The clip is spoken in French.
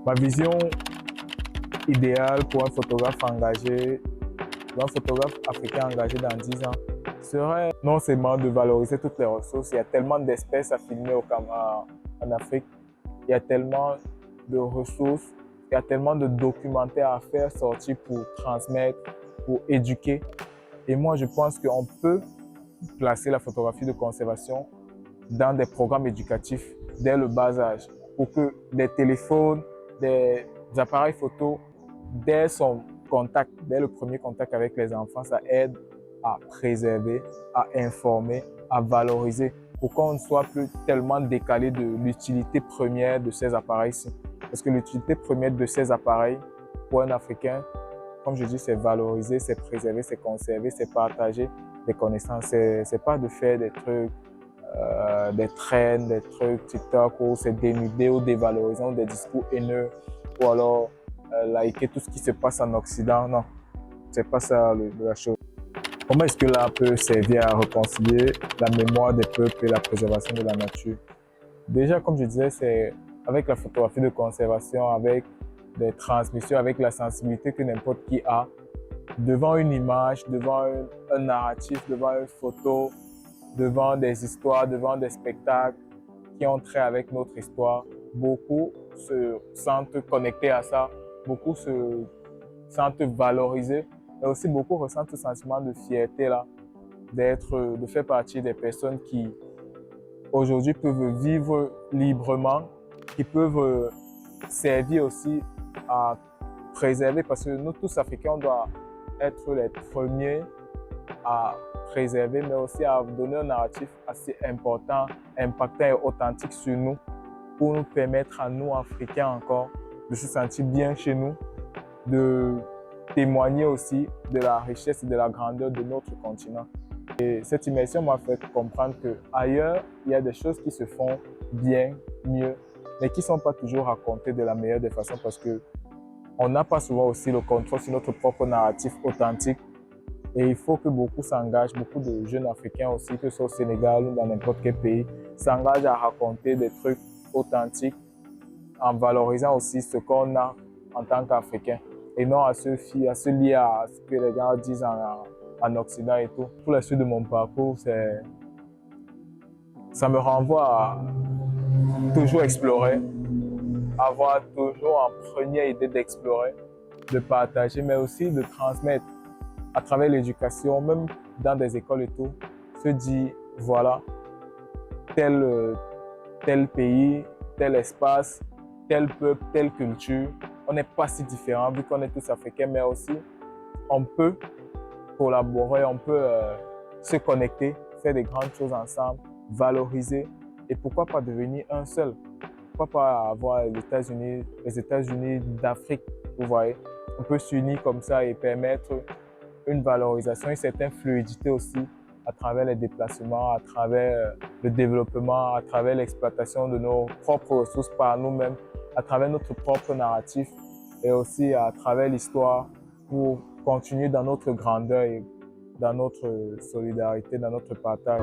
Ma vision idéale pour un photographe engagé, pour un photographe africain engagé dans 10 ans, serait non seulement de valoriser toutes les ressources. Il y a tellement d'espèces à filmer en Afrique. Il y a tellement de ressources. Il y a tellement de documentaires à faire sortir pour transmettre, pour éduquer. Et moi, je pense qu'on peut placer la photographie de conservation dans des programmes éducatifs dès le bas âge pour que des téléphones, des appareils photo, dès son contact, dès le premier contact avec les enfants, ça aide à préserver, à informer, à valoriser pour qu'on ne soit plus tellement décalé de l'utilité première de ces appareils-ci. Parce que l'utilité première de ces appareils pour un Africain, comme je dis, c'est valoriser, c'est préserver, c'est conserver, c'est partager des connaissances. C'est pas de faire des trucs, des trends, des trucs TikTok où c'est dénudé ou dévalorisant, ou des discours haineux, ou alors liker tout ce qui se passe en Occident. Non, c'est pas ça la chose. Comment est-ce que l'art peut servir à réconcilier la mémoire des peuples et la préservation de la nature? Déjà, comme je disais, c'est avec la photographie de conservation, avec des transmissions, avec la sensibilité que n'importe qui a, devant une image, devant un narratif, devant une photo, devant des histoires, devant des spectacles qui ont trait avec notre histoire. Beaucoup se sentent connectés à ça, beaucoup se sentent valorisés, mais aussi beaucoup ressentent ce sentiment de fierté là, de faire partie des personnes qui aujourd'hui peuvent vivre librement, qui peuvent servir aussi à préserver, parce que nous tous Africains, on doit être les premiers à préserver, mais aussi à donner un narratif assez important, impactant et authentique sur nous, pour nous permettre à nous, Africains encore, de se sentir bien chez nous, de témoigner aussi de la richesse et de la grandeur de notre continent. Et cette immersion m'a fait comprendre qu'ailleurs, il y a des choses qui se font bien, mieux, mais qui ne sont pas toujours racontées de la meilleure des façons parce qu'on n'a pas souvent aussi le contrôle sur notre propre narratif authentique. Et il faut que beaucoup s'engagent, beaucoup de jeunes Africains aussi, que ce soit au Sénégal ou dans n'importe quel pays, s'engagent à raconter des trucs authentiques en valorisant aussi ce qu'on a en tant qu'Africains et non à se lier à ce que les gens disent en Occident et tout. Pour la suite de mon parcours, ça me renvoie à toujours explorer, avoir toujours en première idée d'explorer, de partager, mais aussi de transmettre à travers l'éducation, même dans des écoles et tout, se dit, voilà, tel pays, tel espace, tel peuple, telle culture, on n'est pas si différents vu qu'on est tous africains, mais aussi on peut collaborer, on peut se connecter, faire des grandes choses ensemble, valoriser et pourquoi pas devenir un seul. Pourquoi pas avoir les États-Unis d'Afrique, vous voyez. On peut s'unir comme ça et permettre une valorisation, une certaine fluidité aussi à travers les déplacements, à travers le développement, à travers l'exploitation de nos propres ressources par nous-mêmes, à travers notre propre narratif et aussi à travers l'histoire pour continuer dans notre grandeur et dans notre solidarité, dans notre partage.